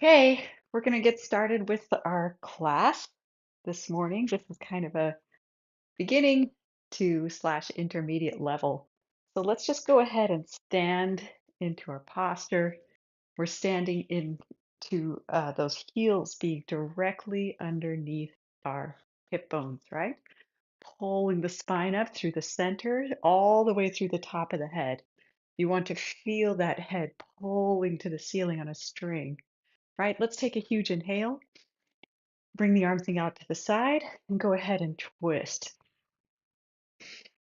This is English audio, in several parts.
Okay, we're going to get started with our class this morning. This is kind of a beginning to slash intermediate level. So let's just go ahead and stand into our posture. We're standing into those heels being directly underneath our hip bones, right? Pulling the spine up through the center, all the way through the top of the head. You want to feel that head pulling to the ceiling on a string, right? Let's take a huge inhale. Bring the arms out to the side and go ahead and twist.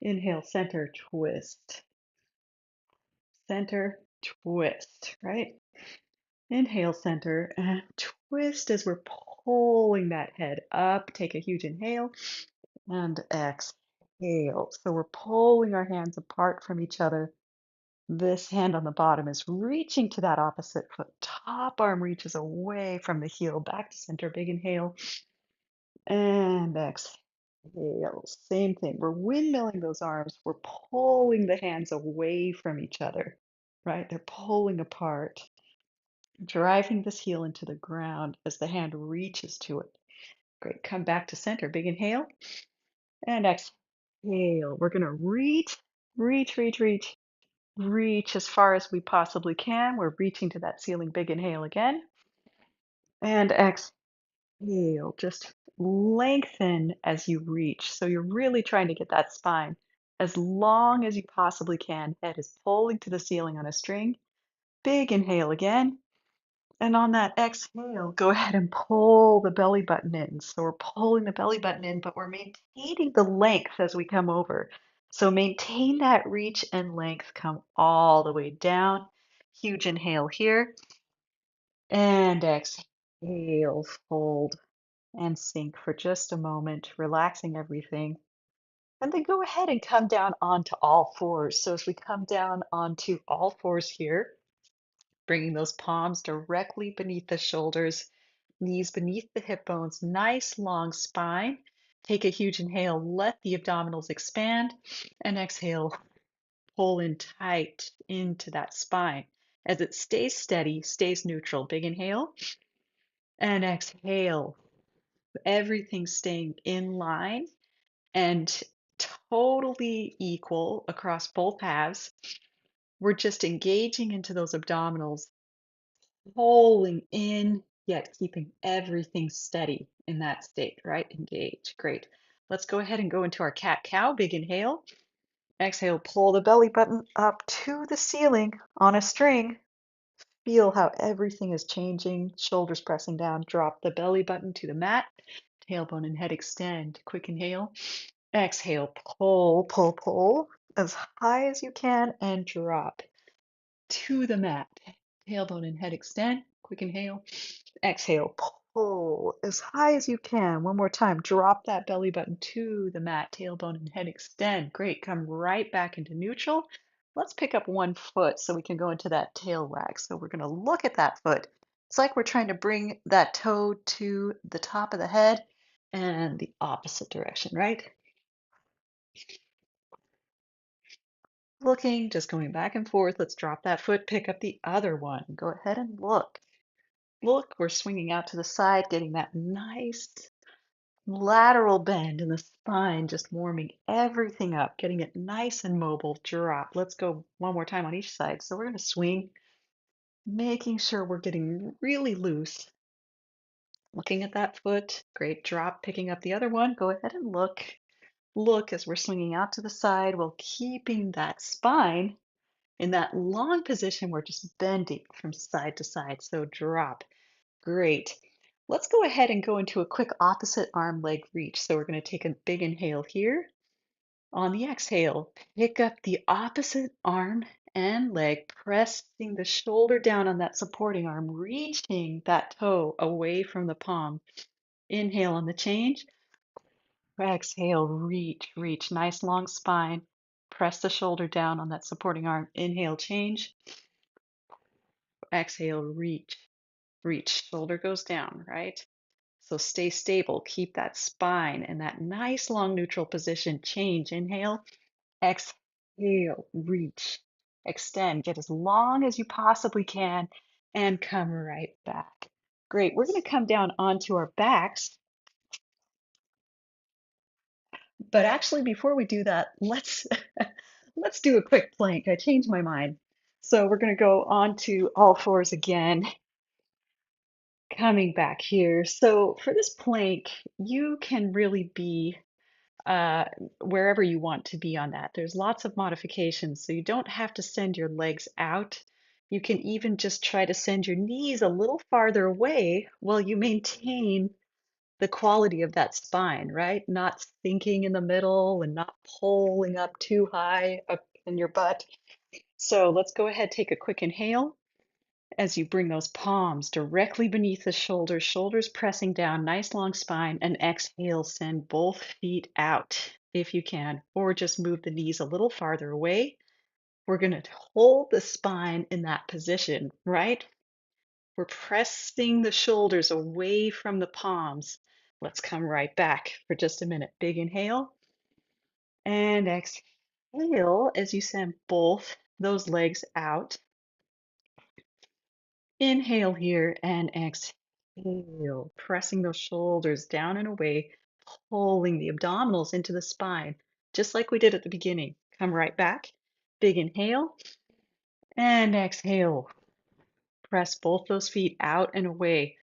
Inhale, center, twist. Center, twist, right? Inhale, center, and twist as we're pulling that head up. Take a huge inhale and exhale. So we're pulling our hands apart from each other. This hand on the bottom is reaching to that opposite foot. Top arm reaches away from the heel. Back to center. Big inhale and exhale. Same thing. We're windmilling those arms. We're pulling the hands away from each other, right? They're pulling apart, driving this heel into the ground as the hand reaches to it. Great. Come back to center. Big inhale and exhale. We're going to reach as far as we possibly can. We're reaching to that ceiling. Big inhale again and exhale. Just lengthen as you reach. So you're really trying to get that spine as long as you possibly can. Head is pulling to the ceiling on a string. Big inhale again. And on that exhale, go ahead and pull the belly button in. So we're pulling the belly button in, but we're maintaining the length as we come over. So maintain that reach and length, come all the way down. Huge inhale here. And exhale, fold and sink for just a moment, relaxing everything. And then go ahead and come down onto all fours. So as we come down onto all fours here, bringing those palms directly beneath the shoulders, knees beneath the hip bones, nice long spine. Take a huge inhale, let the abdominals expand, and exhale, pull in tight into that spine. As it stays steady, stays neutral. Big inhale, and exhale. Everything staying in line and totally equal across both halves. We're just engaging into those abdominals, pulling in, yet keeping everything steady in that state, right? Engage. Great. Let's go ahead and go into our cat-cow. Big inhale. Exhale, pull the belly button up to the ceiling on a string. Feel how everything is changing. Shoulders pressing down. Drop the belly button to the mat. Tailbone and head extend. Quick inhale. Exhale, pull as high as you can and drop to the mat. Tailbone and head extend. Quick inhale. Exhale, pull as high as you can. One more time. Drop that belly button to the mat. Tailbone and head extend. Great. Come right back into neutral. Let's pick up one foot so we can go into that tail wag. So we're going to look at that foot. It's like we're trying to bring that toe to the top of the head and the opposite direction, right? Looking, just going back and forth. Let's drop that foot, pick up the other one. Go ahead and look. Look, we're swinging out to the side, getting that nice lateral bend in the spine, just warming everything up, getting it nice and mobile. Drop. Let's go one more time on each side. So we're going to swing, making sure we're getting really loose. Looking at that foot. Great drop, picking up the other one. Go ahead and look. Look as we're swinging out to the side while keeping that spine in that long position. We're just bending from side to side. So drop. Great. Let's go ahead and go into a quick opposite arm leg reach. So we're going to take a big inhale here. On the exhale, pick up the opposite arm and leg, pressing the shoulder down on that supporting arm, reaching that toe away from the palm. Inhale on the change. Exhale, reach. Nice long spine. Press the shoulder down on that supporting arm. Inhale, change. Exhale, reach. Shoulder goes down, right? So stay stable. Keep that spine and that nice long neutral position. Change. Inhale, exhale, reach, extend. Get as long as you possibly can and come right back. Great. We're going to come down onto our backs, but actually before we do that, let's let's do a quick plank. I changed my mind. So we're going to go onto all fours again, coming back here. So for this plank, you can really be uh, wherever you want to be on that. There's lots of modifications, so you don't have to send your legs out. You can even just try to send your knees a little farther away while you maintain the quality of that spine, right? Not sinking in the middle and not pulling up too high up in your butt. So let's go ahead, take a quick inhale as you bring those palms directly beneath the shoulders, shoulders pressing down, nice long spine, and exhale, send both feet out if you can, or just move the knees a little farther away. We're going to hold the spine in that position, right? We're pressing the shoulders away from the palms. Let's come right back for just a minute. Big inhale and exhale as you send both those legs out. Inhale here and exhale, pressing those shoulders down and away, pulling the abdominals into the spine, just like we did at the beginning. Come right back. Big inhale and exhale. Press both those feet out and away.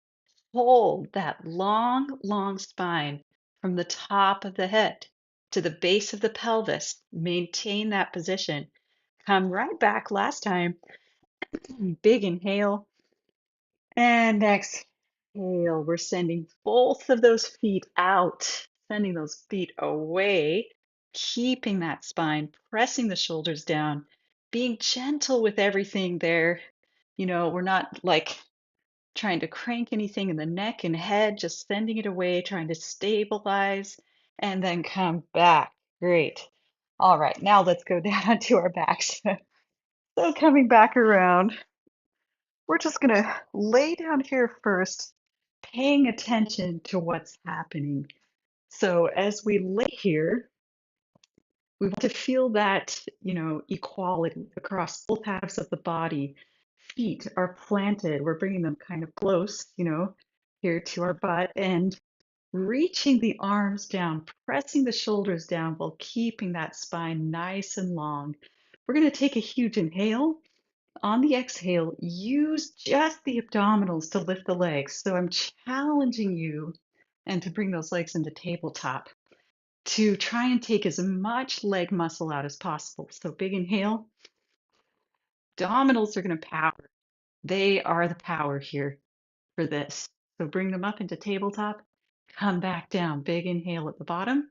Hold that long, long spine from the top of the head to the base of the pelvis. Maintain that position. Come right back. Last time. Big inhale and exhale. We're sending both of those feet out, sending those feet away, keeping that spine, pressing the shoulders down, being gentle with everything there. We're not like trying to crank anything in the neck and head, just sending it away, trying to stabilize, and then come back. Great. All right, now let's go down onto our backs. So coming back around, we're just going to lay down here first, paying attention to what's happening. So as we lay here, we want to feel that, equality across both halves of the body. Feet are planted. We're bringing them kind of close, here to our butt and reaching the arms down, pressing the shoulders down while keeping that spine nice and long. We're going to take a huge inhale. On the exhale, use just the abdominals to lift the legs. So I'm challenging you and to bring those legs into tabletop to try and take as much leg muscle out as possible. So big inhale. Abdominals are going to power. They are the power here for this. So bring them up into tabletop. Come back down. Big inhale at the bottom.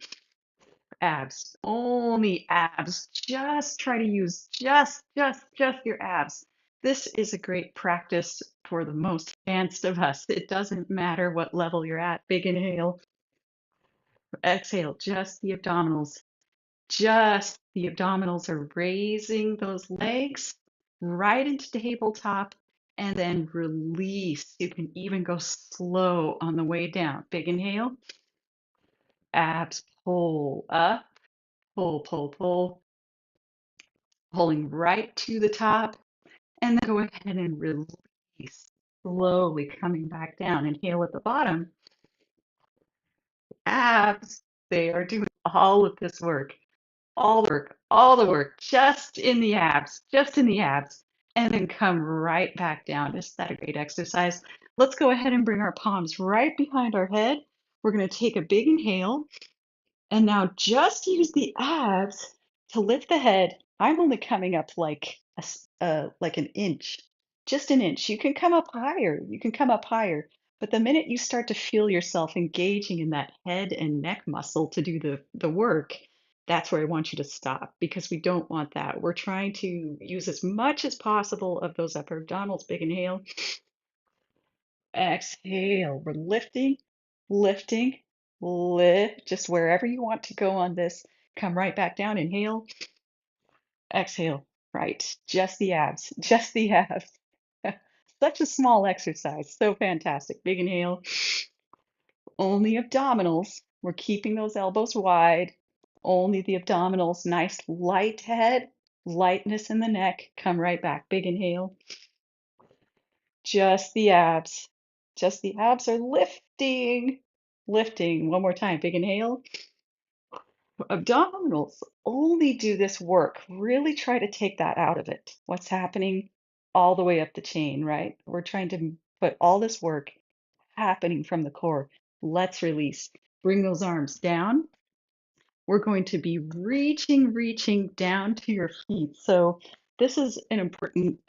Abs, only abs. Just try to use just your abs. This is a great practice for the most advanced of us. It doesn't matter what level you're at. Big inhale, exhale, just the abdominals. Just the abdominals are raising those legs right into tabletop and then release. You can even go slow on the way down. Big inhale, abs pull up, pull, pulling right to the top, and then go ahead and release, slowly coming back down. Inhale at the bottom. Abs, they are doing all of this work, all the work, just in the abs, and then come right back down. Isn't that a great exercise? Let's go ahead and bring our palms right behind our head. We're going to take a big inhale. And now just use the abs to lift the head. I'm only coming up like like an inch, just an inch. You can come up higher. You can come up higher. But the minute you start to feel yourself engaging in that head and neck muscle to do the work, that's where I want you to stop because we don't want that. We're trying to use as much as possible of those upper abdominals. Big inhale. Exhale. We're lifting, lift, just wherever you want to go on this. Come right back down. Inhale, exhale. Right. Just the abs, just the abs. Such a small exercise. So fantastic. Big inhale. Only abdominals. We're keeping those elbows wide. Only the abdominals. Nice light head, lightness in the neck. Come right back. Big inhale. Just the abs. Just the abs are lifting, lifting. One more time. Big inhale. Abdominals only do this work. Really try to take that out of it. What's happening all the way up the chain, right? We're trying to put all this work happening from the core. Let's release. Bring those arms down. We're going to be reaching down to your feet. So this is an important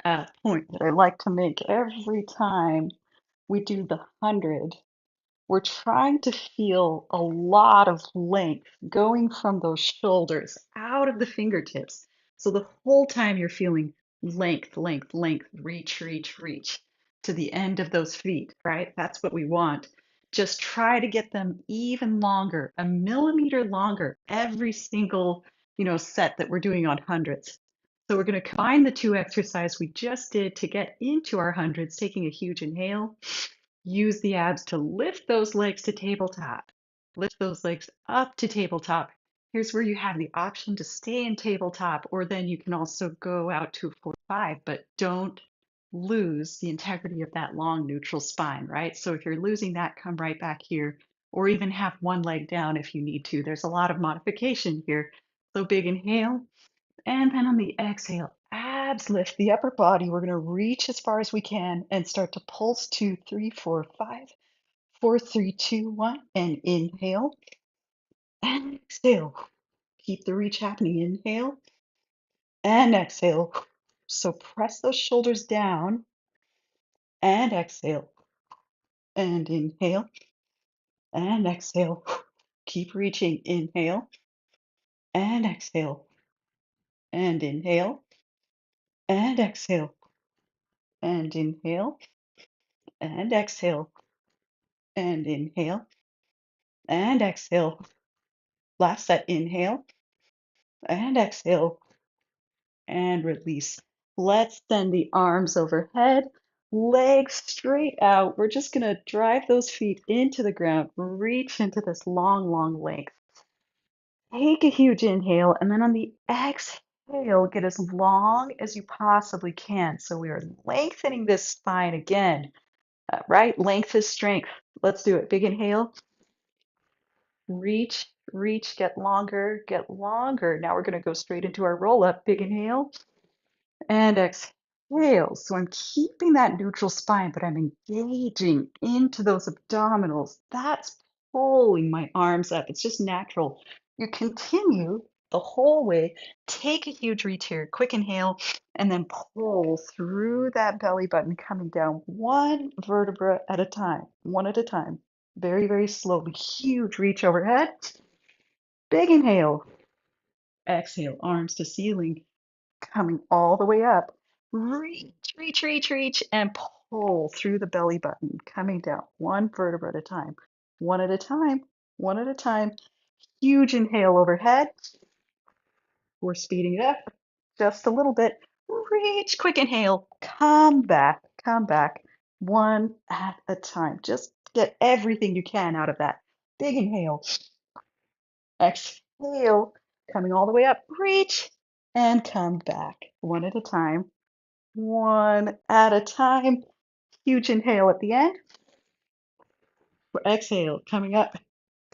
point that I like to make every time we do the 100. We're trying to feel a lot of length going from those shoulders out of the fingertips. So the whole time you're feeling length, length, length, reach to the end of those feet, right? That's what we want. Just try to get them even longer, a millimeter longer every single, set that we're doing on hundreds. So we're going to combine the two exercises we just did to get into our hundreds, taking a huge inhale. Use the abs to lift those legs to tabletop. Lift those legs up to tabletop. Here's where you have the option to stay in tabletop, or then you can also go out to 4-5, but don't lose the integrity of that long neutral spine, right? So if you're losing that, come right back here, or even have one leg down if you need to. There's a lot of modification here. So big inhale. And then on the exhale, abs lift the upper body. We're going to reach as far as we can and start to pulse 2, 3, 4, 5, 4, 3, 2, 1. And inhale and exhale. Keep the reach happening. Inhale and exhale. So press those shoulders down and exhale and inhale and exhale. Keep reaching. Inhale and exhale and inhale and exhale and inhale and exhale and inhale and exhale. Last set, inhale and exhale and release. Let's send the arms overhead, legs straight out. We're just going to drive those feet into the ground, reach into this long, long length. Take a huge inhale, and then on the exhale, get as long as you possibly can. So we are lengthening this spine again, right? Length is strength. Let's do it. Big inhale. Reach, get longer, get longer. Now we're going to go straight into our roll up. Big inhale and exhale. So I'm keeping that neutral spine, but I'm engaging into those abdominals. That's pulling my arms up. It's just natural. You continue the whole way. Take a huge reach here. Quick inhale and then pull through that belly button, coming down one vertebra at a time, one at a time. Very, very slowly. Huge reach overhead. Big inhale. Exhale, arms to ceiling, coming all the way up. Reach, and pull through the belly button, coming down one vertebra at a time. One at a time, one at a time. Huge inhale overhead. We're speeding it up just a little bit. Reach, quick inhale. Come back, come back. One at a time. Just get everything you can out of that. Big inhale. Exhale, coming all the way up. Reach and come back. One at a time. One at a time. Huge inhale at the end. Exhale, coming up.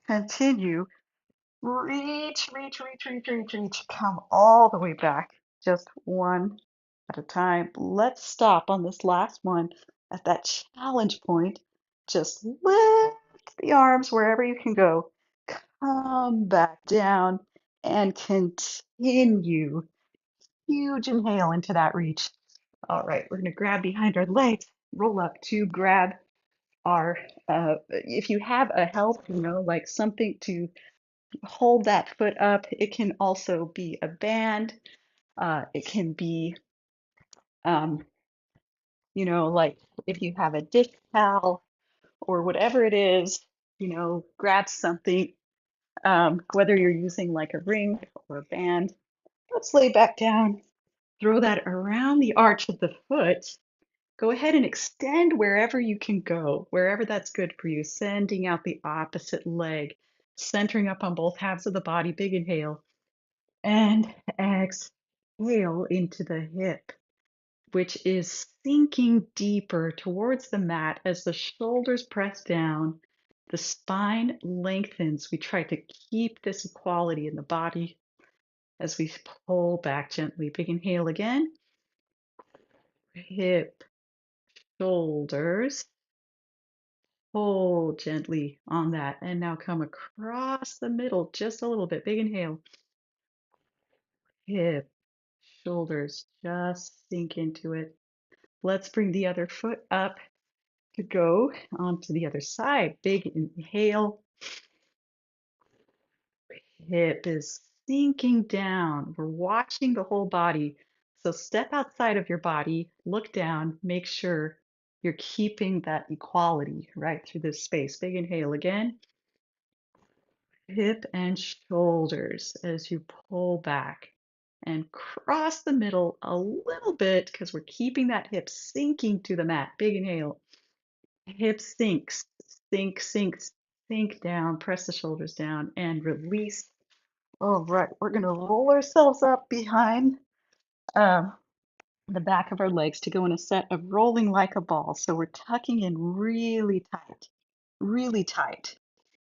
Continue. Reach. Come all the way back. Just one at a time. Let's stop on this last one at that challenge point. Just lift the arms wherever you can go. Come back down and continue. Huge inhale into that reach. All right, we're going to grab behind our legs, roll up to grab our, if you have a help, like something to hold that foot up. It can also be a band. It can be, um, like if you have a dish towel or whatever it is, grab something, whether you're using like a ring or a band. Let's lay back down, throw that around the arch of the foot. Go ahead and extend wherever you can go, wherever that's good for you, sending out the opposite leg, centering up on both halves of the body. Big inhale and exhale into the hip. which is sinking deeper towards the mat as the shoulders press down, the spine lengthens. We try to keep this equality in the body as we pull back gently. Big inhale again. Hip, shoulders. Pull gently on that. And now come across the middle just a little bit. Big inhale. Hip, shoulders, just sink into it. Let's bring the other foot up to go onto the other side. Big inhale. Hip is sinking down. We're watching the whole body. So step outside of your body, look down, make sure you're keeping that equality right through this space. Big inhale again. Hip and shoulders as you pull back and cross the middle a little bit because we're keeping that hip sinking to the mat. Big inhale. Hip sinks, sinks, sink down, press the shoulders down and release. All right, we're going to roll ourselves up behind um, the back of our legs to go in a set of rolling like a ball. So we're tucking in really tight, really tight.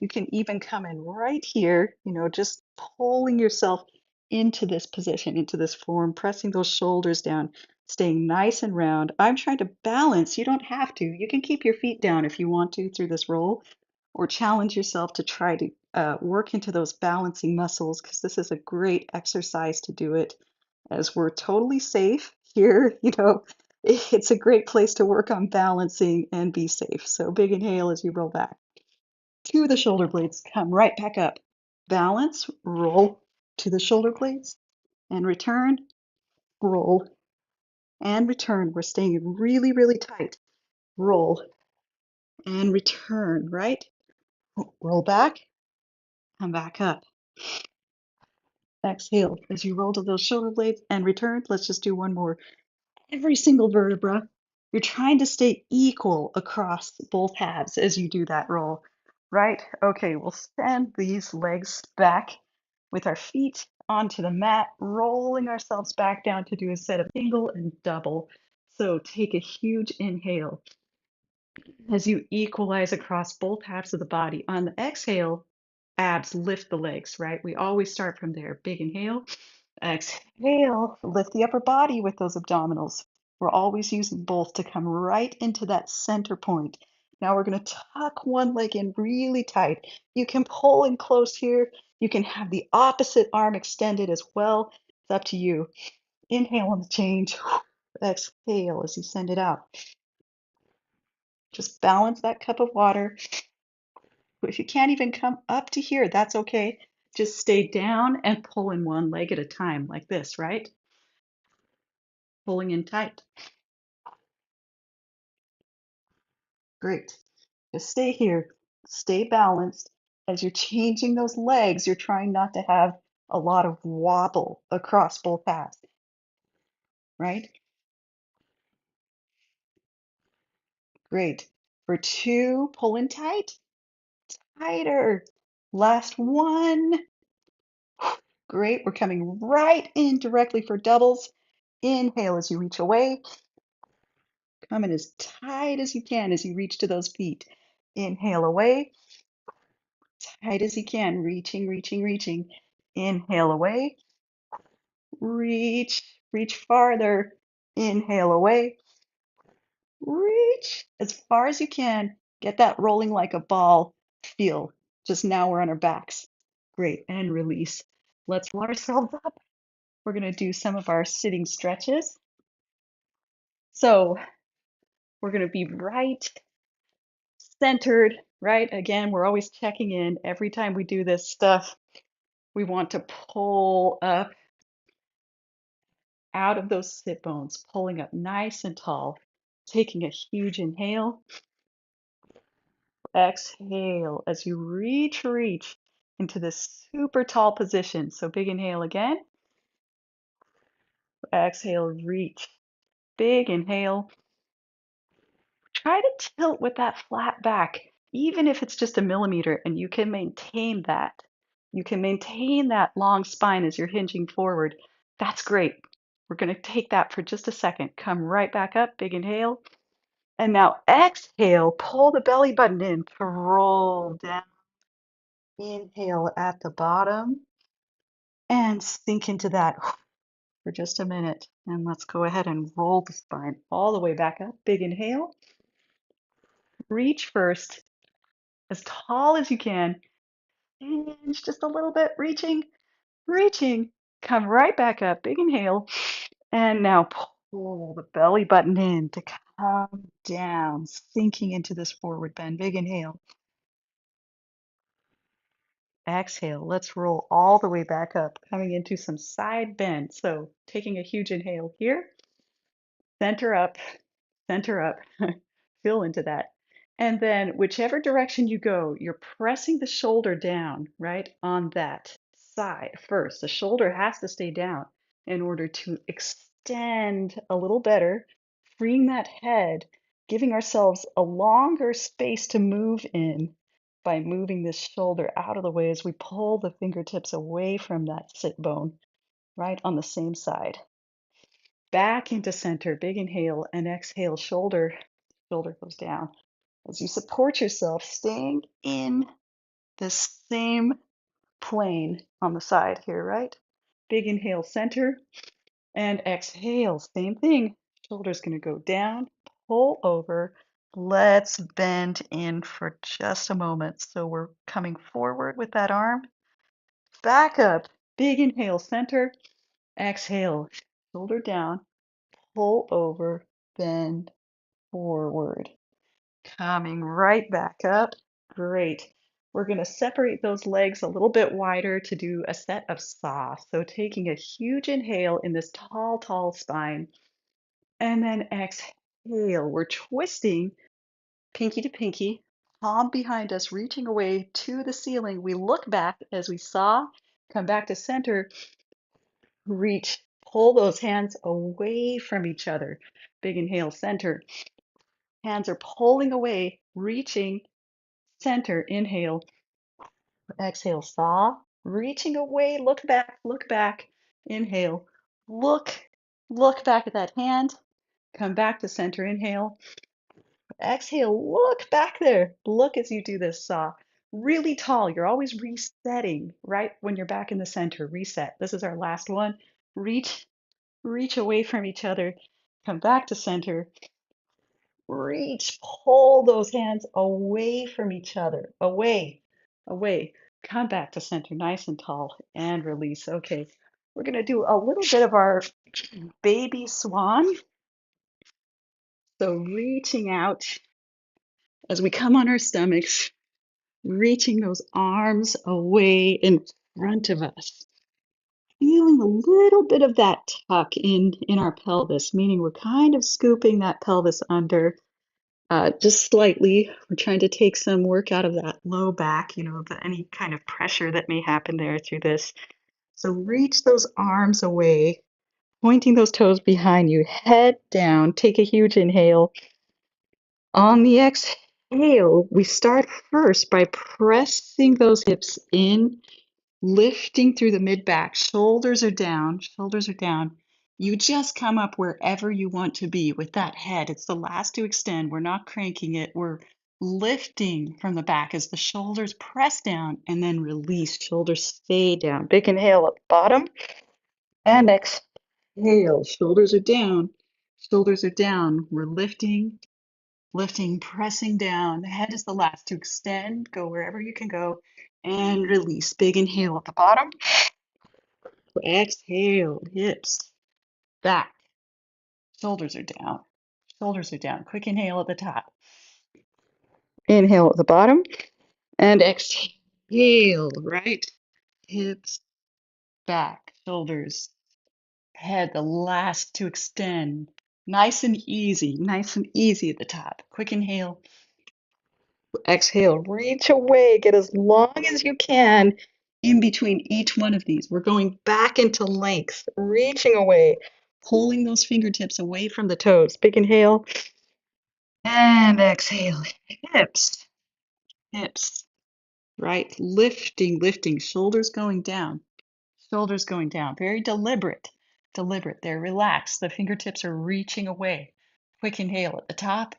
You can even come in right here, just pulling yourself into this position, into this form, pressing those shoulders down, staying nice and round. I'm trying to balance. You don't have to. You can keep your feet down if you want to through this roll, or challenge yourself to try to work into those balancing muscles because this is a great exercise to do it as we're totally safe here. It's a great place to work on balancing and be safe. So big inhale as you roll back. To the shoulder blades, come right back up. Balance, roll to the shoulder blades and return, roll and return. We're staying really, really tight. Roll and return, right? Roll back, come back up. Exhale as you roll to those shoulder blades and return. Let's just do one more. Every single vertebra, you're trying to stay equal across both halves as you do that roll, right? Okay, we'll send these legs back with our feet onto the mat, rolling ourselves back down to do a set of single and double. So take a huge inhale as you equalize across both halves of the body. On the exhale, abs lift the legs, right? We always start from there. Big inhale. Exhale, lift the upper body with those abdominals. We're always using both to come right into that center point. Now we're going to tuck one leg in really tight. You can pull in close here. You can have the opposite arm extended as well. It's up to you. Inhale on the change. Exhale as you send it out. Just balance that cup of water. If you can't even come up to here, that's okay. Just stay down and pull in one leg at a time like this, right? Pulling in tight. Great. Just stay here. Stay balanced. As you're changing those legs, you're trying not to have a lot of wobble across both halves, right? Great. For two, pull in tight. Tighter. Last one. Great. We're coming right in directly for doubles. Inhale as you reach away. Come in as tight as you can as you reach to those feet. Inhale away. Tight as you can. Reaching, reaching, reaching. Inhale away. Reach, reach farther. Inhale away. Reach as far as you can. Get that rolling like a ball feel. Just now we're on our backs. Great. And release. Let's roll ourselves up. We're going to do some of our sitting stretches. So we're going to be right centered, right? Again, we're always checking in every time we do this stuff. We want to pull up out of those sit bones, pulling up nice and tall, taking a huge inhale. Exhale as you reach into this super tall position. So big inhale again. Exhale, reach. Big inhale. Try to tilt with that flat back, even if it's just a millimeter, and you can maintain that. You can maintain that long spine as you're hinging forward. That's great. We're going to take that for just a second. Come right back up, big inhale. And now exhale, pull the belly button in to roll down. Inhale at the bottom and sink into that for just a minute. And let's go ahead and roll the spine all the way back up. Big inhale. Reach first, as tall as you can. Hinge just a little bit, reaching, reaching. Come right back up. Big inhale. And now pull the belly button in to come down, sinking into this forward bend. Big inhale. Exhale. Let's roll all the way back up, coming into some side bend. So taking a huge inhale here, center up, center up. Feel into that. And then whichever direction you go, you're pressing the shoulder down, right, on that side first. The shoulder has to stay down in order to extend a little better, freeing that head, giving ourselves a longer space to move in by moving this shoulder out of the way as we pull the fingertips away from that sit bone, right, on the same side. Back into center, big inhale, and exhale, shoulder goes down. As you support yourself, staying in the same plane on the side here, right? Big inhale, center, and exhale, same thing. Shoulder's going to go down, pull over. Let's bend in for just a moment. So we're coming forward with that arm, back up. Big inhale, center, exhale, shoulder down, pull over, bend forward. Coming right back up. Great. We're going to separate those legs a little bit wider to do a set of saw. So taking a huge inhale in this tall, tall spine. And then exhale. We're twisting pinky to pinky, palm behind us, reaching away to the ceiling. We look back as we saw, come back to center, reach, pull those hands away from each other. Big inhale, center. Hands are pulling away, reaching, center, inhale, exhale, saw, reaching away, look back, inhale, look, look back at that hand, come back to center, inhale, exhale, look back there, look as you do this saw, really tall, you're always resetting, right? When you're back in the center, reset. This is our last one, reach, reach away from each other, come back to center, reach, pull those hands away from each other, away, away. Come back to center, nice and tall, and release. Okay, we're going to do a little bit of our baby swan. So reaching out as we come on our stomachs, reaching those arms away in front of us. Feeling a little bit of that tuck in our pelvis, meaning we're kind of scooping that pelvis under. Just slightly. We're trying to take some work out of that low back, any kind of pressure that may happen there through this. So reach those arms away, pointing those toes behind you, head down, take a huge inhale. On the exhale, we start first by pressing those hips in, lifting through the mid back. Shoulders are down, shoulders are down. You just come up wherever you want to be with that head. It's the last to extend. We're not cranking it. We're lifting from the back as the shoulders press down and then release. Shoulders stay down. Big inhale at the bottom and exhale. Shoulders are down. Shoulders are down. We're lifting, lifting, pressing down. The head is the last to extend. Go wherever you can go and release. Big inhale at the bottom. Exhale, hips back. Shoulders are down. Shoulders are down. Quick inhale at the top. Inhale at the bottom. And exhale, right? Hips back. Shoulders, head, the last to extend. Nice and easy. Nice and easy at the top. Quick inhale. Exhale. Reach away. Get as long as you can in between each one of these. We're going back into length. Reaching away. Pulling those fingertips away from the toes. Big inhale. And exhale, hips, hips, right? Lifting, lifting, shoulders going down, very deliberate. deliberate. They're relaxed. The fingertips are reaching away. Quick inhale at the top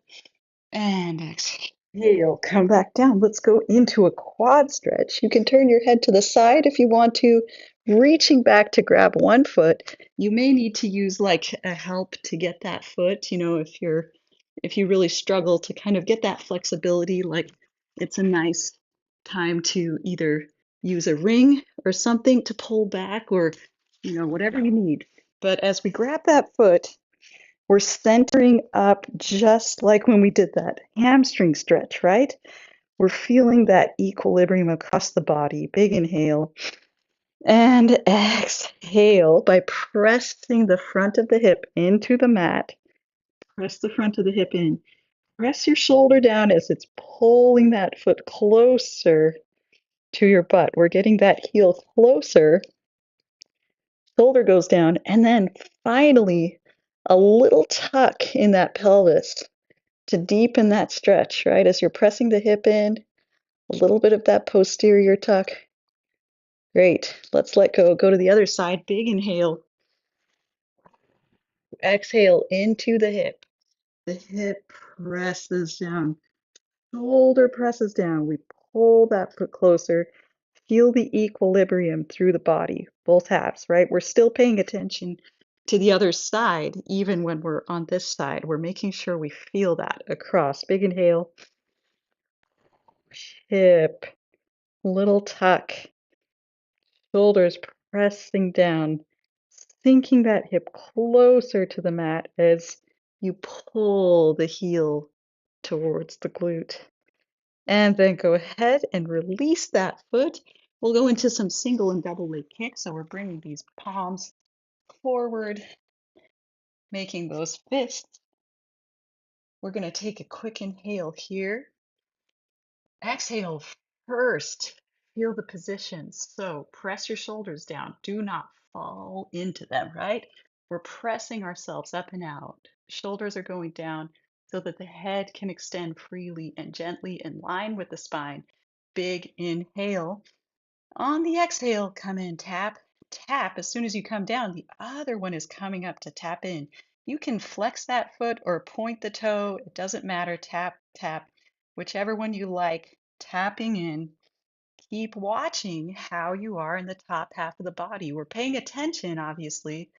and exhale. Come back down. Let's go into a quad stretch. You can turn your head to the side if you want to, reaching back to grab one foot. You may need to use like a help to get that foot, if you really struggle to kind of get that flexibility, like it's a nice time to either use a ring or something to pull back or, whatever you need. But as we grab that foot, we're centering up just like when we did that hamstring stretch, right? We're feeling that equilibrium across the body. Big inhale and exhale by pressing the front of the hip into the mat. Press the front of the hip in. Press your shoulder down as it's pulling that foot closer to your butt. We're getting that heel closer. Shoulder goes down. And then finally, a little tuck in that pelvis to deepen that stretch, right? As you're pressing the hip in, a little bit of that posterior tuck. Great. Let's let go. Go to the other side. Big inhale. Exhale into the hip. The hip presses down. Shoulder presses down. We pull that foot closer. Feel the equilibrium through the body, both halves, right? We're still paying attention to the other side, even when we're on this side. We're making sure we feel that across. Big inhale. Hip. Little tuck. Shoulders pressing down. Sinking that hip closer to the mat as you pull the heel towards the glute. And then go ahead and release that foot. We'll go into some single and double leg kicks. So we're bringing these palms forward, making those fists. We're going to take a quick inhale here. Exhale first. Feel the positions. So press your shoulders down. Do not fall into them, right? We're pressing ourselves up and out. Shoulders are going down so that the head can extend freely and gently in line with the spine. Big inhale. On the exhale, come in, tap, tap. As soon as you come down, the other one is coming up to tap in. You can flex that foot or point the toe. It doesn't matter. Tap, tap, whichever one you like. Tapping in. Keep watching how you are in the top half of the body. We're paying attention, obviously,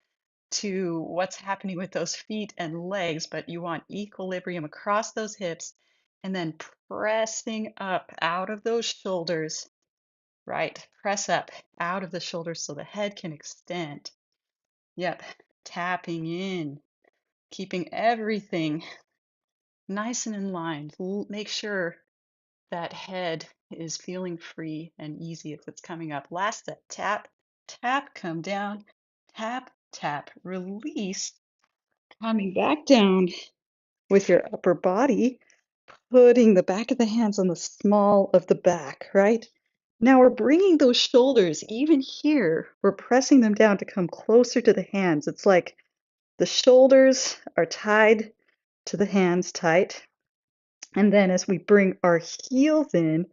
to what's happening with those feet and legs, but you want equilibrium across those hips and then pressing up out of those shoulders. Right, press up out of the shoulders so the head can extend. Yep, tapping in, keeping everything nice and in line. Make sure that head is feeling free and easy as it's coming up. Last step, tap, tap, come down, tap, tap, release, coming back down with your upper body, putting the back of the hands on the small of the back, right? Now we're bringing those shoulders, even here, we're pressing them down to come closer to the hands. It's like the shoulders are tied to the hands tight. And then as we bring our heels in,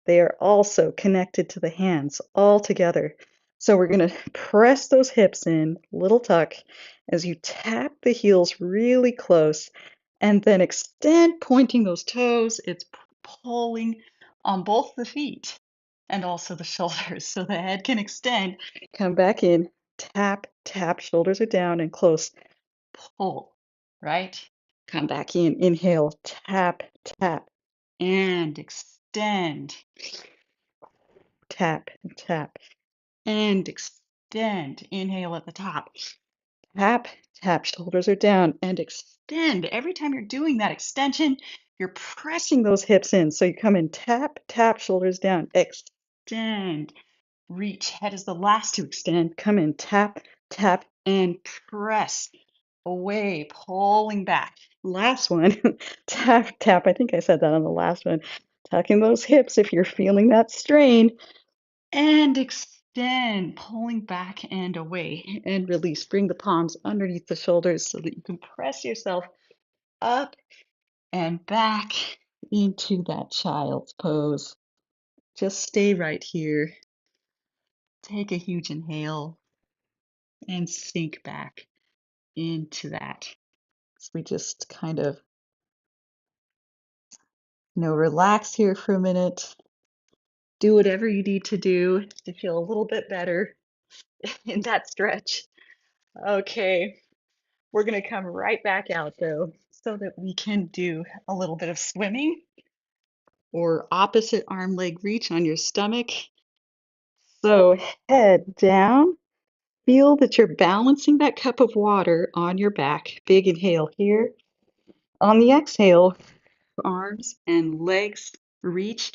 they are also connected to the hands all together. So we're going to press those hips in, little tuck, as you tap the heels really close and then extend, pointing those toes. It's pulling on both the feet and also the shoulders so the head can extend. Come back in, tap, tap, shoulders are down and close. Pull, right? Come back in, inhale, tap, tap, and extend. Tap, tap, and extend. Inhale at the top. Tap, tap, shoulders are down, and extend. Every time you're doing that extension, you're pressing those hips in. So you come in, tap, tap, shoulders down, extend. Reach, head is the last to extend. Come in, tap, tap, and press away, pulling back. Last one, tap, tap. I think I said that on the last one. Tucking those hips if you're feeling that strain. And extend, pulling back and away. And release. Bring the palms underneath the shoulders so that you can press yourself up and back into that child's pose. Just stay right here. Take a huge inhale. and sink back into that. So we just kind of, relax here for a minute. Do whatever you need to do to feel a little bit better in that stretch. Okay, we're going to come right back out though, so that we can do a little bit of swimming or opposite arm leg reach on your stomach. So head down. Feel that you're balancing that cup of water on your back. Big inhale here. On the exhale, arms and legs reach,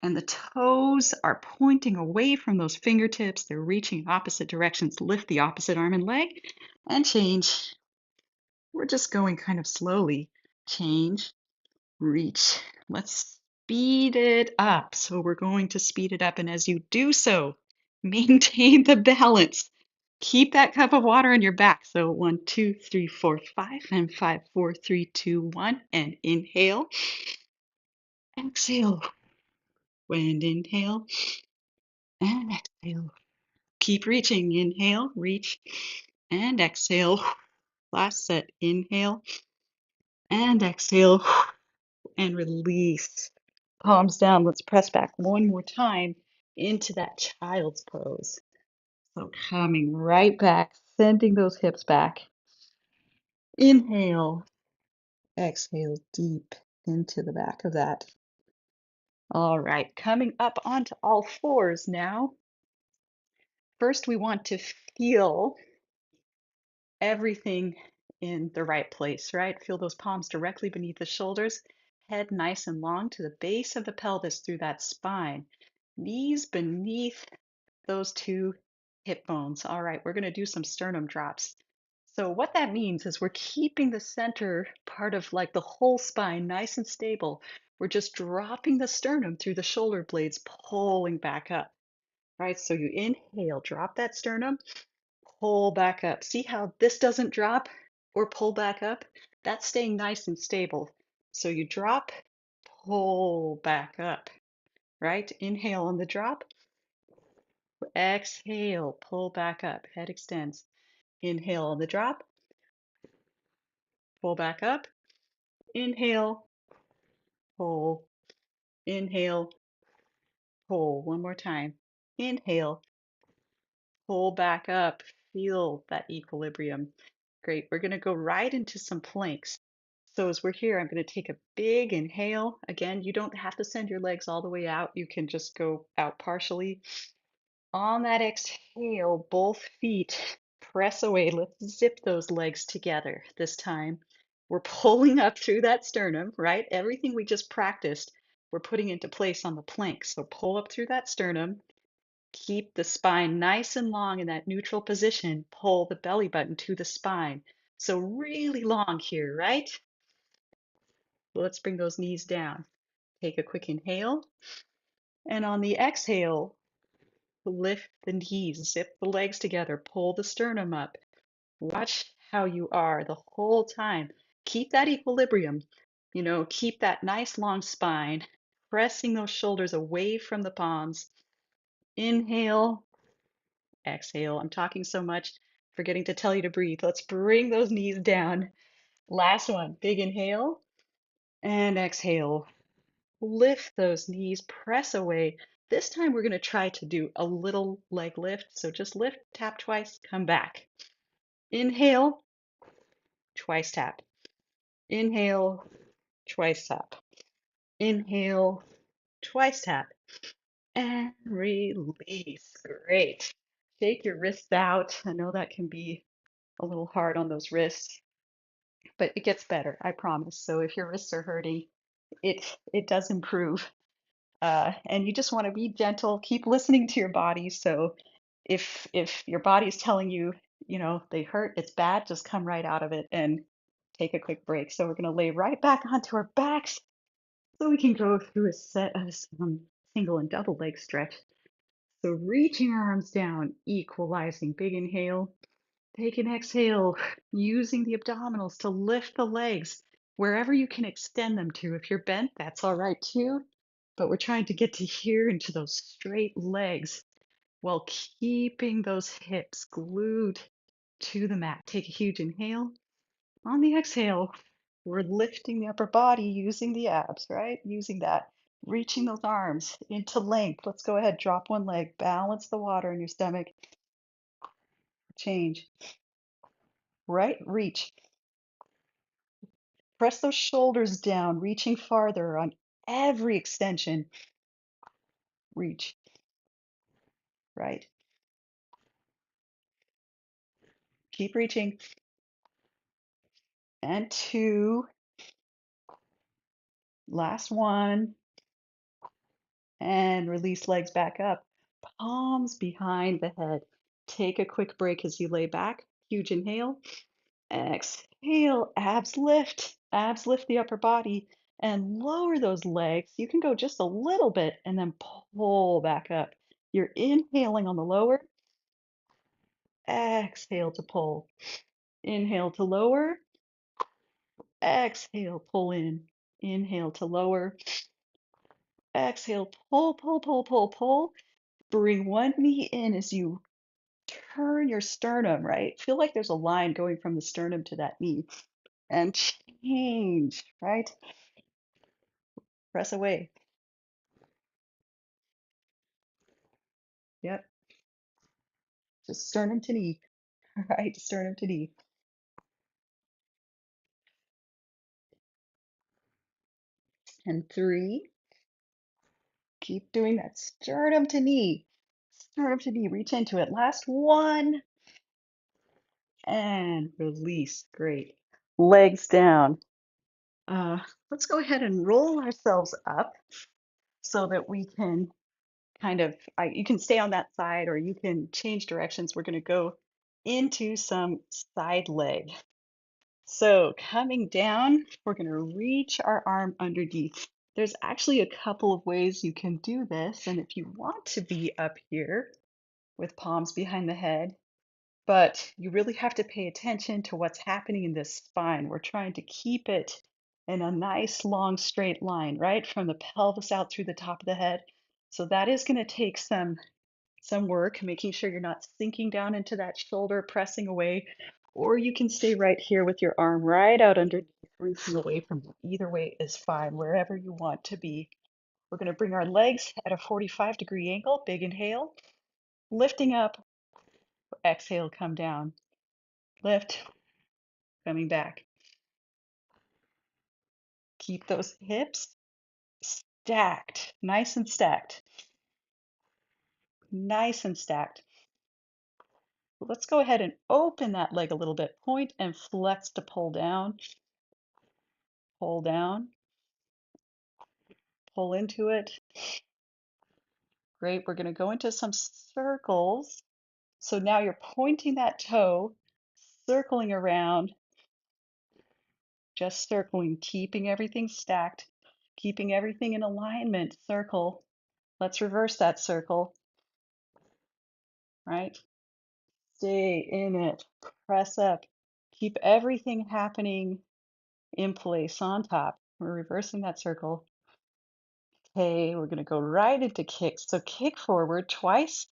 and the toes are pointing away from those fingertips. They're reaching in opposite directions. Lift the opposite arm and leg and change. We're just going kind of slowly. Change, reach. Let's speed it up. So we're going to speed it up, and as you do so, maintain the balance. Keep that cup of water on your back. So 1, 2, 3, 4, 5, and 5, 4, 3, 2, 1, and inhale. Exhale. And inhale and exhale. Keep reaching. Inhale, reach and exhale. Last set. Inhale and exhale and release. Palms down. Let's press back one more time into that child's pose. So coming right back, sending those hips back. Inhale, exhale deep into the back of that. All right, coming up onto all fours now. First, we want to feel everything in the right place, right? Feel those palms directly beneath the shoulders, head nice and long to the base of the pelvis through that spine, knees beneath those two hip bones. All right, we're going to do some sternum drops. So what that means is we're keeping the center part of like the whole spine nice and stable. We're just dropping the sternum through the shoulder blades, pulling back up. Right, so you inhale, drop that sternum, pull back up. See how this doesn't drop or pull back up? That's staying nice and stable. So you drop, pull back up, right? Inhale on the drop, exhale, pull back up, head extends. Inhale on the drop, pull back up, inhale, pull, inhale, pull. One more time. Inhale, pull back up, feel that equilibrium. Great. We're going to go right into some planks. So as we're here, I'm going to take a big inhale. Again, you don't have to send your legs all the way out. You can just go out partially. On that exhale, both feet press away. Let's zip those legs together this time. We're pulling up through that sternum, right? Everything we just practiced, we're putting into place on the plank. So pull up through that sternum. Keep the spine nice and long in that neutral position. Pull the belly button to the spine. So really long here, right? Let's bring those knees down. Take a quick inhale. And on the exhale, lift the knees, zip the legs together, pull the sternum up. Watch how you are the whole time. Keep that equilibrium. Keep that nice long spine, pressing those shoulders away from the palms. Inhale, exhale. I'm talking so much, forgetting to tell you to breathe. Let's bring those knees down. Last one, big inhale and exhale. Lift those knees, press away. This time we're going to try to do a little leg lift. So just lift, tap twice, come back. Inhale, twice tap. Inhale, twice tap. Inhale, twice tap. And release. Great. Shake your wrists out. I know that can be a little hard on those wrists, but it gets better, I promise. So if your wrists are hurting, it does improve. And you just want to be gentle, keep listening to your body. So if your body is telling you, they hurt, it's bad, just come right out of it and take a quick break. So we're going to lay right back onto our backs so we can go through a set of some single and double leg stretch. So reaching our arms down, equalizing, big inhale. Take an exhale, using the abdominals to lift the legs wherever you can extend them to. If you're bent, that's all right too. But we're trying to get to here into those straight legs while keeping those hips glued to the mat. Take a huge inhale. On the exhale, we're lifting the upper body using the abs, right? Using that, reaching those arms into length. Let's go ahead, drop one leg, balance the water in your stomach, change, right? Reach. Press those shoulders down, reaching farther on every extension. Reach, right? Keep reaching. And two, last one, and release legs back up. Palms behind the head. Take a quick break as you lay back. Huge inhale. Exhale, abs lift the upper body and lower those legs. You can go just a little bit and then pull back up. You're inhaling on the lower, exhale to pull. Inhale to lower, exhale, pull in. Inhale to lower, exhale, pull, pull, pull, pull, pull. Bring one knee in as you turn your sternum, right? Feel like there's a line going from the sternum to that knee and change, right? Press away. Yep. Just sternum to knee, right? Sternum to knee. And three, keep doing that. Sternum to knee, reach into it. Last one, and release. Great. Legs down. Uh, let's go ahead and roll ourselves up so that we can kind of, you can stay on that side or you can change directions. We're going to go into some side leg. So coming down, we're going to reach our arm underneath. There's actually a couple of ways you can do this. And if you want to be up here with palms behind the head, but you really have to pay attention to what's happening in this spine. We're trying to keep it in a nice long straight line, right? From the pelvis out through the top of the head. So that is going to take some work, making sure you're not sinking down into that shoulder, pressing away, or you can stay right here with your arm right out underneath, reaching away from you. Either way is fine, wherever you want to be. We're going to bring our legs at a 45-degree angle. Big inhale, lifting up, exhale, come down, lift, coming back. Keep those hips stacked, nice and stacked. Let's go ahead and open that leg a little bit. Point and flex to pull down, pull into it. Great. We're going to go into some circles. So now you're pointing that toe, circling around, just circling, keeping everything stacked, keeping everything in alignment. Circle. Let's reverse that circle, right? Stay in it. Press up. Keep everything happening in place on top. We're reversing that circle. Okay, we're going to go right into kicks. So kick forward twice,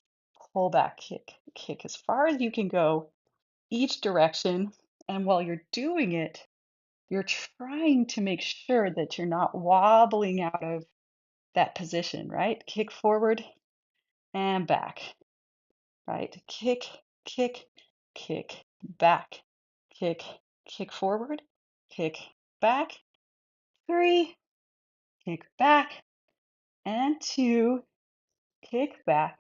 pull back, kick, kick as far as you can go, each direction. And while you're doing it, you're trying to make sure that you're not wobbling out of that position, right? Kick forward and back, right? Kick, kick, kick, back, kick, kick forward, kick, back, three, kick back, and two, kick back.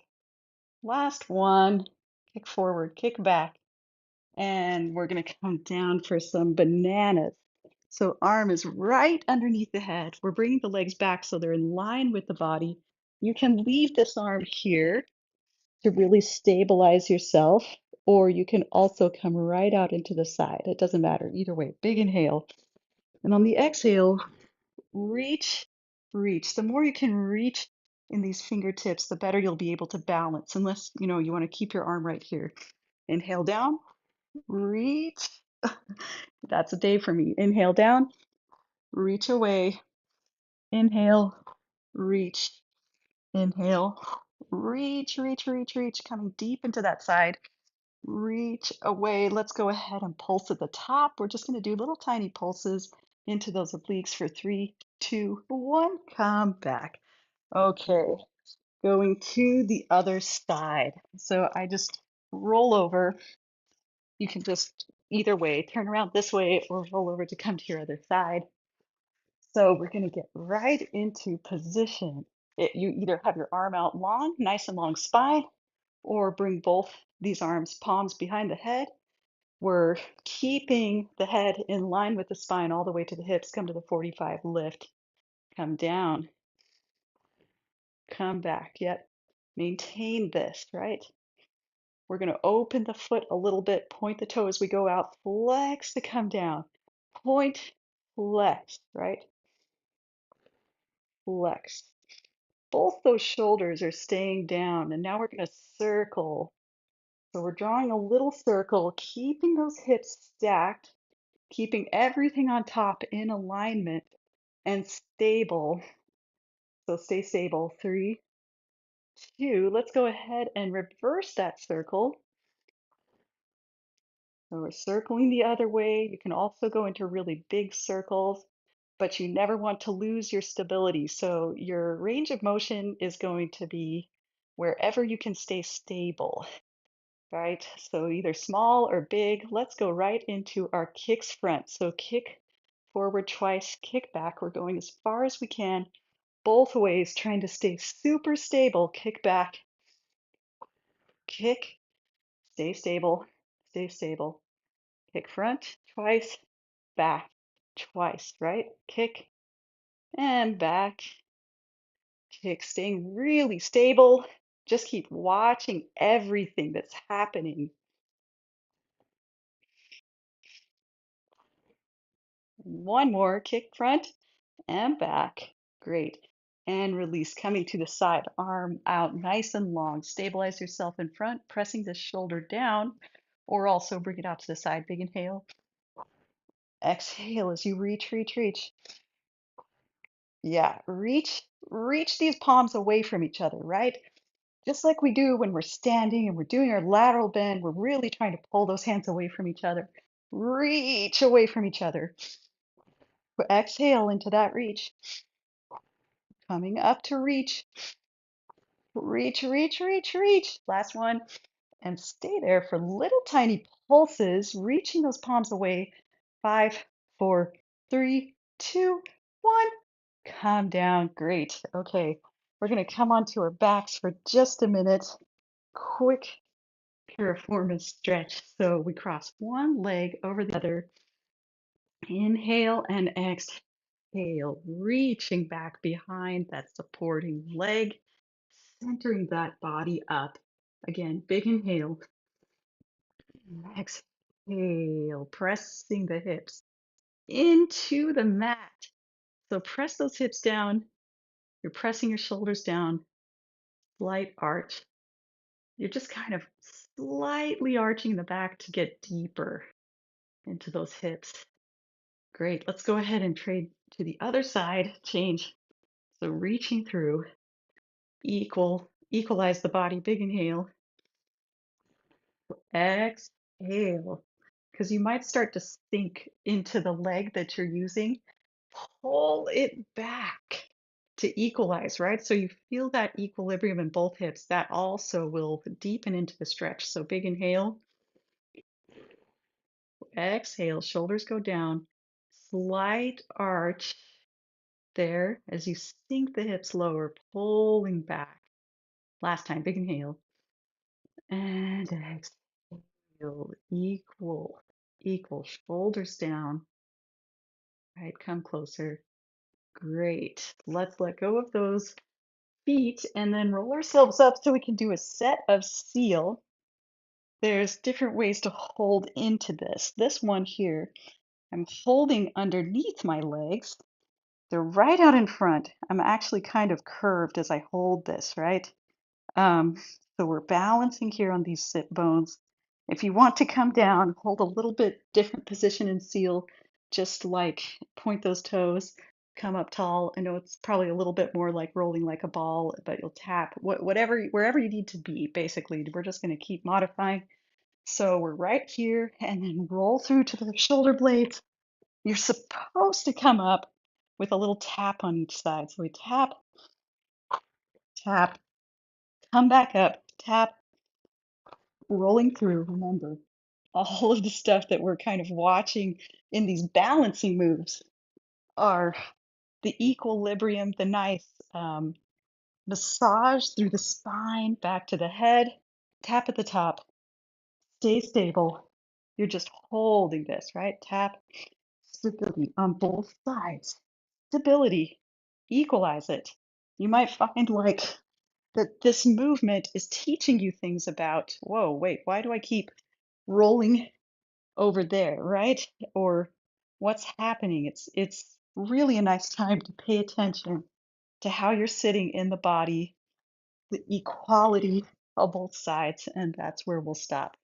Last one, kick forward, kick back. And we're going to come down for some bananas. So arm is right underneath the head. We're bringing the legs back so they're in line with the body. You can leave this arm here to really stabilize yourself, or you can also come right out into the side. It doesn't matter. Either way, big inhale. And on the exhale, reach, reach. The more you can reach in these fingertips, the better you'll be able to balance, unless, you want to keep your arm right here. Inhale down, reach. That's a day for me. Inhale down, reach away. Inhale, reach. Inhale, reach, reach, reach, reach, coming deep into that side. reach away. Let's go ahead and pulse at the top. We're just going to do little tiny pulses into those obliques for 3, 2, 1. Come back. Okay, going to the other side. So I just roll over. You can just either way, turn around this way or roll over to come to your other side. So we're going to get right into position. You either have your arm out long, nice and long spine, or bring both these arms, palms behind the head. We're keeping the head in line with the spine all the way to the hips. Come to the 45, lift, come down, come back. Yep, maintain this, right? We're going to open the foot a little bit, point the toe as we go out, flex to come down, point, flex, right? Flex. Both those shoulders are staying down, and now we're going to circle. So we're drawing a little circle, keeping those hips stacked, keeping everything on top in alignment and stable. So stay stable. 3, 2. Let's go ahead and reverse that circle. So we're circling the other way. You can also go into really big circles, but you never want to lose your stability. So your range of motion is going to be wherever you can stay stable, right? So either small or big. Let's go right into our kicks front. So kick forward twice, kick back. We're going as far as we can, both ways, trying to stay super stable. Kick back, kick, stay stable, stay stable. Kick front twice, back twice, right? Kick and back, kick, staying really stable. Just keep watching everything that's happening. One more, kick front and back. Great. And release, coming to the side, arm out nice and long. Stabilize yourself in front, pressing the shoulder down, or also bring it out to the side. Big inhale. Exhale as you reach, reach, reach. Yeah, reach these palms away from each other, right? Just like we do when we're standing and we're doing our lateral bend, we're really trying to pull those hands away from each other. Reach away from each other. Exhale into that reach. Coming up to reach. Reach, reach, reach, reach. Last one. And stay there for little tiny pulses, reaching those palms away. 5, 4, 3, 2, 1. Calm down. Great. Okay. We're going to come onto our backs for just a minute. Quick piriformis stretch. So we cross one leg over the other. Inhale and exhale, reaching back behind that supporting leg, centering that body up. Again, big inhale. Exhale, pressing the hips into the mat. So press those hips down. You're pressing your shoulders down. Slight arch. You're just kind of slightly arching the back to get deeper into those hips. Great. Let's go ahead and trade to the other side. Change. So reaching through. Equalize the body. Big inhale. Exhale. Because you might start to sink into the leg that you're using. Pull it back to equalize, right? So you feel that equilibrium in both hips. That also will deepen into the stretch. So big inhale, exhale, shoulders go down, slight arch there as you sink the hips lower, pulling back. Last time, big inhale, and exhale, equal, shoulders down, right? Come closer. Great. Let's let go of those feet and then roll ourselves up so we can do a set of seal. There's different ways to hold into this. This one here, I'm holding underneath my legs. They're right out in front. I'm actually kind of curved as I hold this, right? Um, so we're balancing here on these sit bones. If you want to come down, hold a little bit different position in seal, just like point those toes, come up tall. I know it's probably a little bit more like rolling like a ball, but you'll tap whatever, wherever you need to be, basically. We're just going to keep modifying. So we're right here and then roll through to the shoulder blades. You're supposed to come up with a little tap on each side. So we tap, tap, come back up, tap, rolling through. Remember, all of the stuff that we're kind of watching in these balancing moves are the equilibrium, the nice massage through the spine, back to the head, tap at the top, stay stable. You're just holding this, right? Tap, stability on both sides. Stability, equalize it. You might find like that this movement is teaching you things about, whoa, wait, why do I keep rolling over there, right? Or what's happening? It's really a nice time to pay attention to how you're sitting in the body, the equality of both sides, and that's where we'll stop.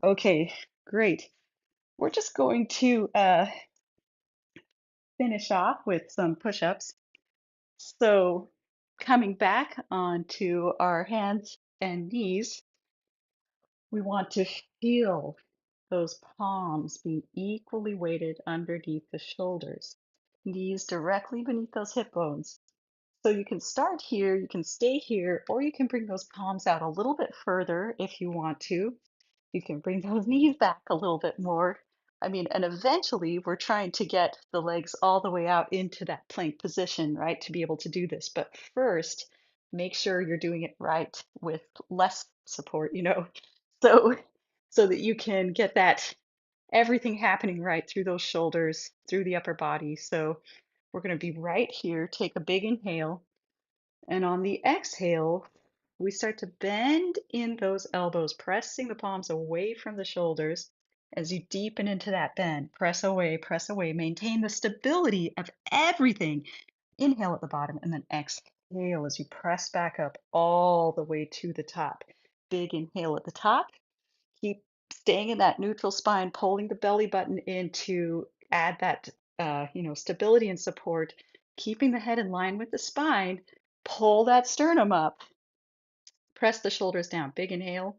Okay, great. We're just going to finish off with some push-ups. So coming back onto our hands and knees, we want to feel those palms being equally weighted underneath the shoulders, knees directly beneath those hip bones. So you can start here, you can stay here, or you can bring those palms out a little bit further if you want to. You can bring those knees back a little bit more. I mean, and eventually we're trying to get the legs all the way out into that plank position, right, to be able to do this. But first, make sure you're doing it right with less support, so so that you can get that everything happening right through those shoulders, through the upper body. So we're going to be right here. Take a big inhale. And on the exhale, we start to bend in those elbows, pressing the palms away from the shoulders as you deepen into that bend. Press away, maintain the stability of everything. Inhale at the bottom and then exhale as you press back up all the way to the top. Big inhale at the top. Keep staying in that neutral spine, pulling the belly button in to add that, stability and support, keeping the head in line with the spine. Pull that sternum up. Press the shoulders down. Big inhale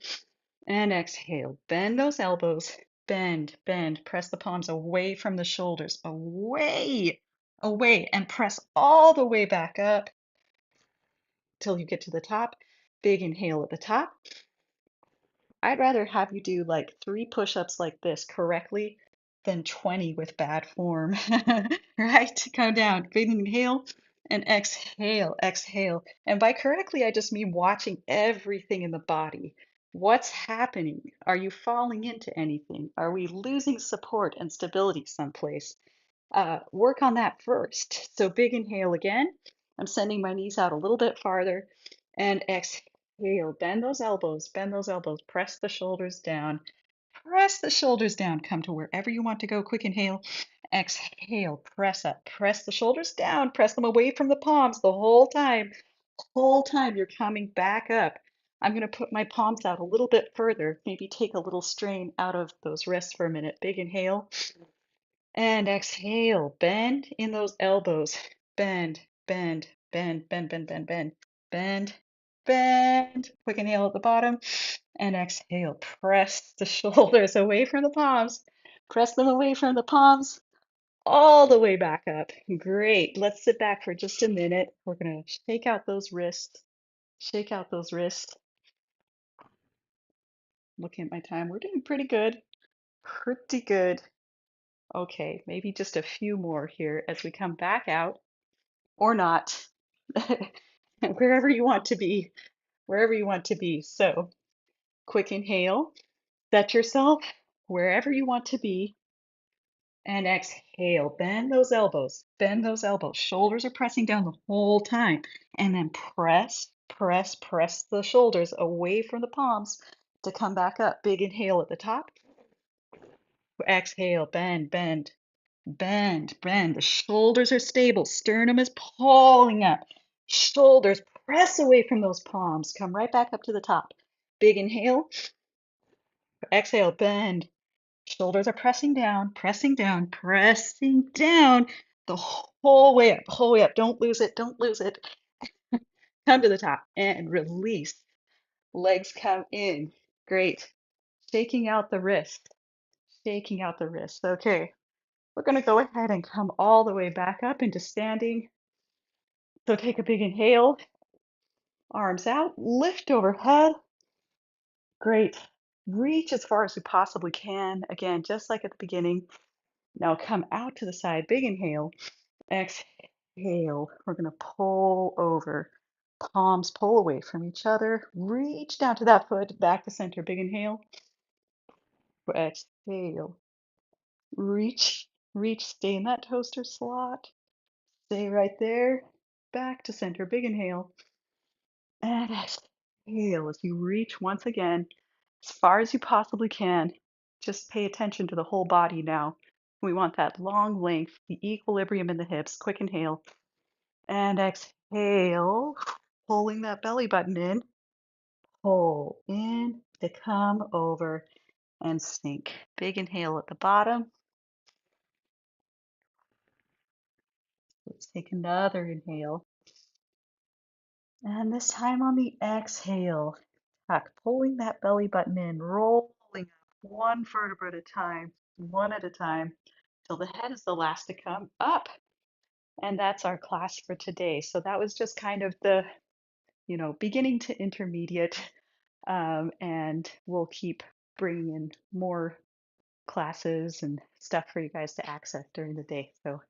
and exhale. Bend those elbows. Bend, bend. Press the palms away from the shoulders. Away, away. And press all the way back up till you get to the top. Big inhale at the top. I'd rather have you do like 3 push-ups like this correctly than 20 with bad form, right? Come down, big inhale and exhale, exhale. And by correctly, I just mean watching everything in the body. What's happening? Are you falling into anything? Are we losing support and stability someplace? Work on that first. So big inhale again. I'm sending my knees out a little bit farther and exhale. Bend those elbows, press the shoulders down. Press the shoulders down. Come to wherever you want to go. Quick inhale. Exhale. Press up. Press the shoulders down. Press them away from the palms the whole time. Whole time you're coming back up. I'm going to put my palms out a little bit further. Maybe take a little strain out of those wrists for a minute. Big inhale. And exhale, bend in those elbows. Bend, bend, bend, bend, bend, bend, bend, bend, bend. Quick inhale at the bottom and exhale. Press the shoulders away from the palms. Press them away from the palms all the way back up. Great. Let's sit back for just a minute. We're going to shake out those wrists. Shake out those wrists. Looking at my time, we're doing pretty good. Pretty good. Okay, maybe just a few more here as we come back out. Or not, wherever you want to be, wherever you want to be. So, quick inhale, set yourself wherever you want to be, and exhale. Bend those elbows, bend those elbows. Shoulders are pressing down the whole time. And then press, press, press the shoulders away from the palms to come back up. Big inhale at the top. Exhale, bend, bend, bend, bend. The shoulders are stable. Sternum is pulling up. Shoulders press away from those palms. Come right back up to the top. Big inhale. Exhale, bend. Shoulders are pressing down, pressing down, pressing down the whole way up, whole way up. Don't lose it. Don't lose it. Come to the top and release. Legs come in. Great. shaking out the wrist, shaking out the wrist. Okay, we're gonna go ahead and come all the way back up into standing. So take a big inhale, arms out, lift overhead. Great. Reach as far as you possibly can. Again, just like at the beginning. Now come out to the side, big inhale, exhale. We're gonna pull over. Palms pull away from each other. Reach down to that foot, back to center, big inhale. Exhale. Reach, reach, stay in that toaster slot. Stay right there. Back to center, big inhale. And exhale as you reach once again, as far as you possibly can. Just pay attention to the whole body now. We want that long length, the equilibrium in the hips. Quick inhale and exhale, pulling that belly button in. Pull in to come over and sink. Big inhale at the bottom. Let's take another inhale. And this time on the exhale, tuck, pulling that belly button in, rolling up one vertebra at a time, one at a time, till the head is the last to come up. And that's our class for today. So that was just kind of the, beginning to intermediate. And we'll keep bringing in more classes and stuff for you guys to access during the day. So